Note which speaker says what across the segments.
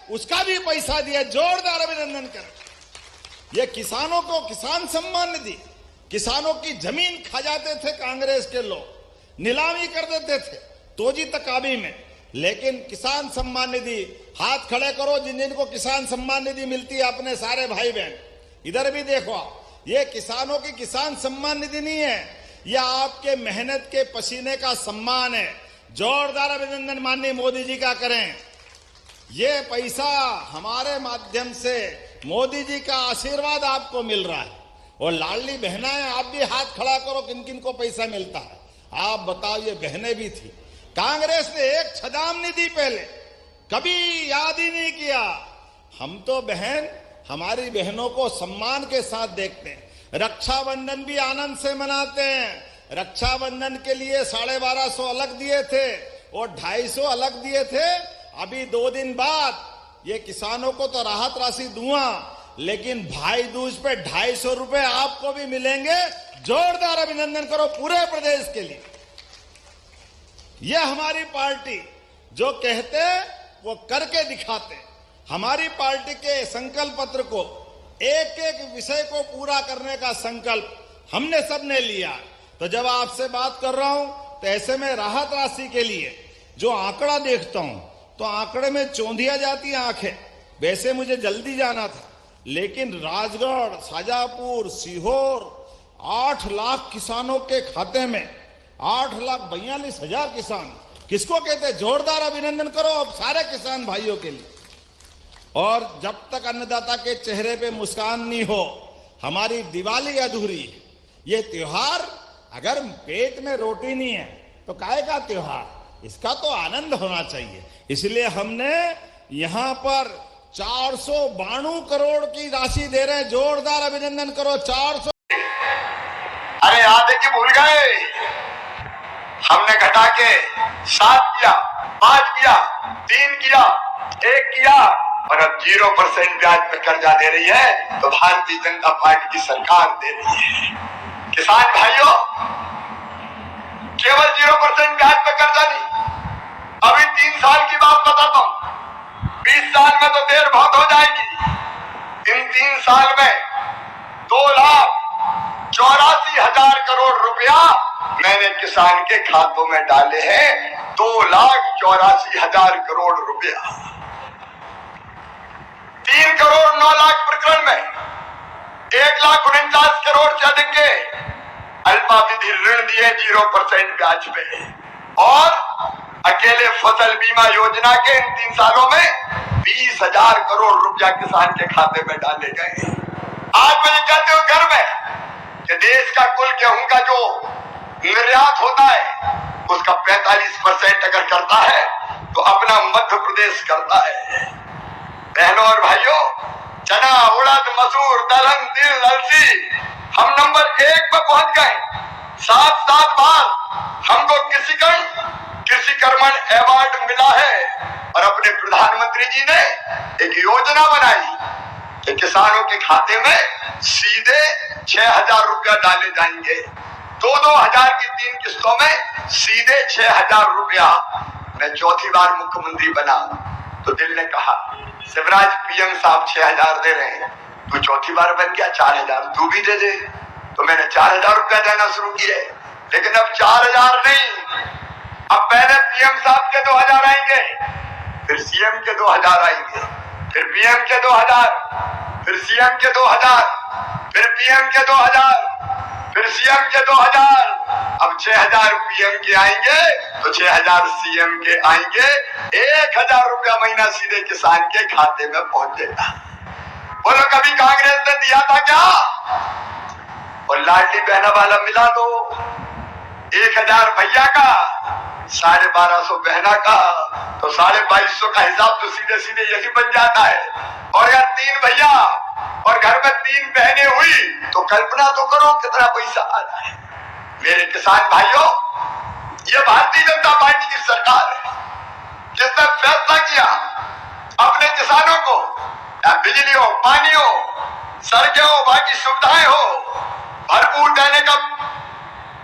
Speaker 1: उसका भी पैसा दिया, जोरदार अभिनंदन करें। ये किसानों को किसान सम्मान निधि, किसानों की जमीन खा जाते थे कांग्रेस के लोग, नीलामी कर देते थे तोजी तकाबी में, लेकिन किसान सम्मान निधि, हाथ खड़े करो जिन जिनको किसान सम्मान निधि मिलती है अपने सारे भाई बहन, इधर भी देखो। ये किसानों की किसान सम्मान निधि नहीं है, यह आपके मेहनत के पसीने का सम्मान है। जोरदार अभिनंदन माननीय मोदी जी का करें। ये पैसा हमारे माध्यम से मोदी जी का आशीर्वाद आपको मिल रहा है। और लाडली बहनाएं, आप भी हाथ खड़ा करो किन किन को पैसा मिलता है। आप बताओ, ये बहनें भी थी। कांग्रेस ने एक छदाम नहीं दी पहले, कभी याद ही नहीं किया। हम तो बहन, हमारी बहनों को सम्मान के साथ देखते हैं। रक्षाबंधन भी आनंद से मनाते हैं। रक्षाबंधन के लिए 1250 अलग दिए थे और 250 अलग दिए थे। अभी 2 दिन बाद ये किसानों को तो राहत राशि दूंगा, लेकिन भाई दूज पे 250 रुपए आपको भी मिलेंगे। जोरदार अभिनंदन करो पूरे प्रदेश के लिए। यह हमारी पार्टी जो कहते वो करके दिखाते। हमारी पार्टी के संकल्प पत्र को, एक एक विषय को पूरा करने का संकल्प हमने सबने लिया। तो जब आपसे बात कर रहा हूं तो ऐसे में राहत राशि के लिए जो आंकड़ा देखता हूं तो आंकड़े में चौंधिया जाती आंखें। वैसे मुझे जल्दी जाना था, लेकिन राजगढ़, शाजापुर, सीहोर 8 लाख किसानों के खाते में 8,42,000 किसान, किसको कहते हैं? जोरदार अभिनंदन करो अब सारे किसान भाइयों के लिए। और जब तक अन्नदाता के चेहरे पे मुस्कान नहीं हो, हमारी दिवाली अधूरी है। ये त्योहार, अगर पेट में रोटी नहीं है तो काहे का त्योहार? इसका तो आनंद होना चाहिए। इसलिए हमने यहां पर 492 करोड़ की राशि दे रहे हैं। जोरदार अभिनंदन करो। 400।
Speaker 2: अरे आधे की भूल गए, हमने घटा के 7 किया, 5 किया, 3 किया, 1 किया, और अब 0% ब्याज पे कर्जा दे रही है। तो भारतीय जनता पार्टी की सरकार दे रही है। किसान भाइयों, केवल 0% ब्याज पे कर्जा नहीं। अभी 3 साल की बात बताता हूं। 20 साल में तो देर बहुत हो जाएगी। इन 3 साल में 2,84,000 करोड़ रुपया मैंने किसान के खातों में डाले हैं। 2,84,000 करोड़ रुपया। 3 करोड़ 9 लाख प्रकरण में 1,49 करोड़ से अधिक के अल्पावधि ऋण दिए 0% ब्याज पे। और अकेले फसल बीमा योजना के इन 3 सालों में 20,000 करोड़ रुपया किसान के खाते में डाले गए। आज मैं कहते हो गर्व है कि देश का कुल गेहूं का जो निर्यात होता है उसका 45% अगर करता है तो अपना मध्य प्रदेश करता है। बहनों और भाइयों, चना, उड़द, मसूर, दलहन, तिल, अलसी, हम नंबर 1 पर पहुंच गए। 7 बार हमको कृषि कर्मण अवार्ड मिला है। और अपने प्रधानमंत्री जी ने एक योजना बनाई कि किसानों के खाते में सीधे 6,000 रुपया डाले जाएंगे। 2-2 हजार की 3 किस्तों में सीधे 6,000 रुपया। मैं 4थी बार मुख्यमंत्री बना तो दिल ने कहा, शिवराज पीएम साहब 6,000 दे रहे हैं, तू 4थी बार बन गया, 4,000 तू भी दे दे। तो मैंने 4,000 रुपया देना शुरू किए। लेकिन अब 4,000 नहीं, अब पहले पीएम साहब के 2,000 आएंगे, फिर सीएम के 2,000 आएंगे, फिर पीएम के 2,000, फिर सीएम के 2,000, फिर पीएम के 2,000, फिर सीएम के 2,000। अब 6,000 पीएम के आएंगे तो 6,000 सीएम के आएंगे। 1,000 रुपया महीना सीधे किसान के खाते में पहुंचेगा। बोलो, कभी कांग्रेस ने दिया था क्या? और लाडली बहना वाला मिला दो। 1,000 भैया का, 1,250 बहना का, तो 2,250 का हिसाब तो सीधे सीधे यही बन जाता है। और अगर 3 भैया और घर में 3 बहनें हुई तो कल्पना तो करो कितना पैसा आ रहा है। मेरे किसान भाइयों, ये भारतीय जनता पार्टी की सरकार है जिसने फैसला किया अपने किसानों को बिजली हो, पानी हो, सड़कें हो, बाकी सुविधाएं हो, भरपूर देने का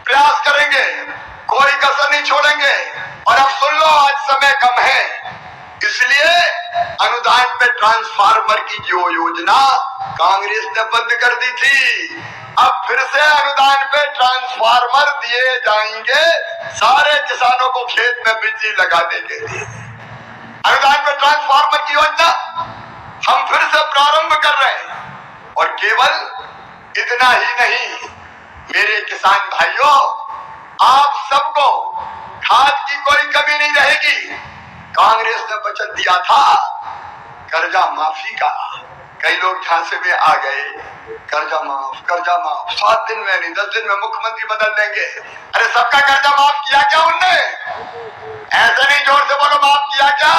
Speaker 2: प्रयास करेंगे, कोई कसर नहीं छोड़ेंगे। और अब सुन लो, आज समय कम है, इसलिए अनुदान पे ट्रांसफार्मर की जो योजना कांग्रेस ने बंद कर दी थी, अब फिर से अनुदान पे ट्रांसफार्मर दिए जाएंगे सारे किसानों को खेत में बिजली लगाने के लिए। अनुदान पे ट्रांसफार्मर की योजना हम फिर से प्रारंभ कर रहे हैं। और केवल इतना ही नहीं मेरे किसान भाइयों, आप सबको खाद की कोई कमी नहीं रहेगी। कांग्रेस ने वचन दिया था कर्जा माफी का, कई लोग झांसे में आ गए, कर्जा माफ 7 दिन में नहीं 10 दिन में मुख्यमंत्री बदल देंगे। अरे सबका कर्जा माफ किया क्या उनने? ऐसे नहीं, जोर से बोलो, माफ किया क्या?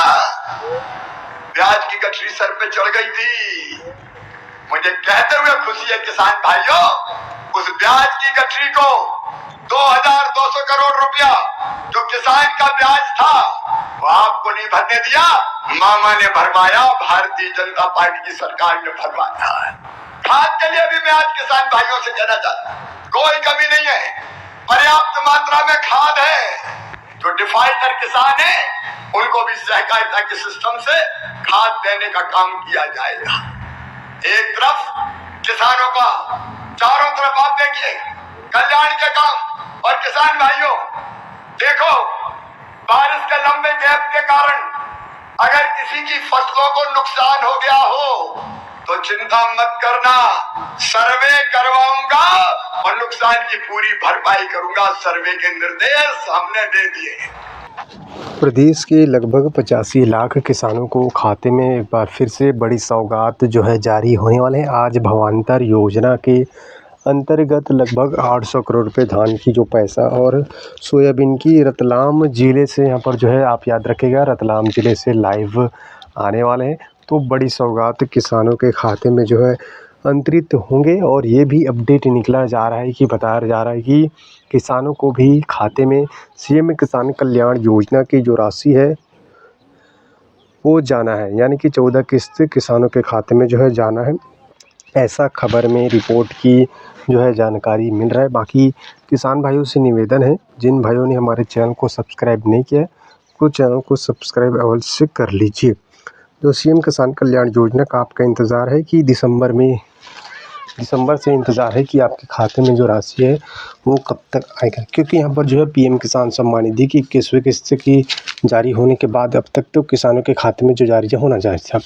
Speaker 2: ब्याज की गठरी सर पे चढ़ गई थी। मुझे कहते हुए खुशी है किसान भाइयों, उस ब्याज की गठरी को 2200 करोड़ रुपया जो किसान का ब्याज था वो आपको नहीं भरने दिया, मामा ने भरवाया, भारतीय जनता पार्टी की सरकार ने भरवाया। खाद के लिए भी मैं आज किसान भाइयों से कहना चाहता हूं, कोई कमी नहीं है, पर्याप्त मात्रा में खाद है। जो डिफाल्टर किसान है उनको भी सहकारिता के सिस्टम से खाद देने का काम किया जाएगा। एक तरफ किसानों का, चारों तरफ आप देखिए कल्याण के काम। और किसान भाइयों देखो, बारिश के लंबे गैप के कारण अगर किसी की फसलों को नुकसान हो गया हो तो चिंता मत करना, सर्वे करवाऊंगा और नुकसान की पूरी भरपाई करूंगा। सर्वे के निर्देश हमने दे दिए।
Speaker 3: प्रदेश के लगभग 85 लाख किसानों को खाते में एक बार फिर से बड़ी सौगात जो है जारी होने वाले हैं। आज भावांतर योजना के अंतर्गत लगभग 800 करोड़ रुपए धान की जो पैसा और सोयाबीन की रतलाम ज़िले से, यहाँ पर जो है आप याद रखिएगा, रतलाम ज़िले से लाइव आने वाले हैं। तो बड़ी सौगात किसानों के खाते में जो है अंतरित होंगे। और ये भी अपडेट निकला जा रहा है कि बताया जा रहा है कि किसानों को भी खाते में सीएम किसान कल्याण योजना की जो राशि है वो जाना है, यानी कि 14 किस्त किसानों के खाते में जो है जाना है। ऐसा खबर में रिपोर्ट की जो है जानकारी मिल रहा है। बाकी किसान भाइयों से निवेदन है, जिन भाइयों ने हमारे चैनल को सब्सक्राइब नहीं किया है वो चैनल को सब्सक्राइब अवश्य कर लीजिए। जो सीएम किसान कल्याण योजना का आपका इंतज़ार है कि दिसंबर से इंतज़ार है कि आपके खाते में जो राशि है वो कब तक आएगा, क्योंकि यहाँ पर जो है पीएम किसान सम्मान निधि की 21वीं किस्त की जारी होने के बाद अब तक तो किसानों के खाते में जो जारी होना चाहिए था,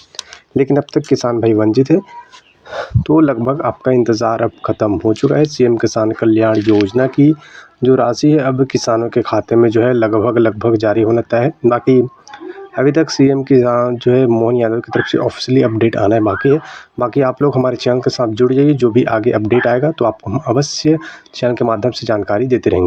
Speaker 3: लेकिन अब तक किसान भाई वंचित है। तो लगभग आपका इंतज़ार अब ख़त्म हो चुका है। सीएम किसान कल्याण योजना की जो राशि है अब किसानों के खाते में जो है लगभग जारी होना तय है। बाकी अभी तक सीएम की जो है मोहन यादव की तरफ से ऑफिशियली अपडेट आना है बाकी है। बाकी आप लोग हमारे चैनल के साथ जुड़ जाइए, जो भी आगे अपडेट आएगा तो आपको हम अवश्य चैनल के माध्यम से जानकारी देते रहेंगे।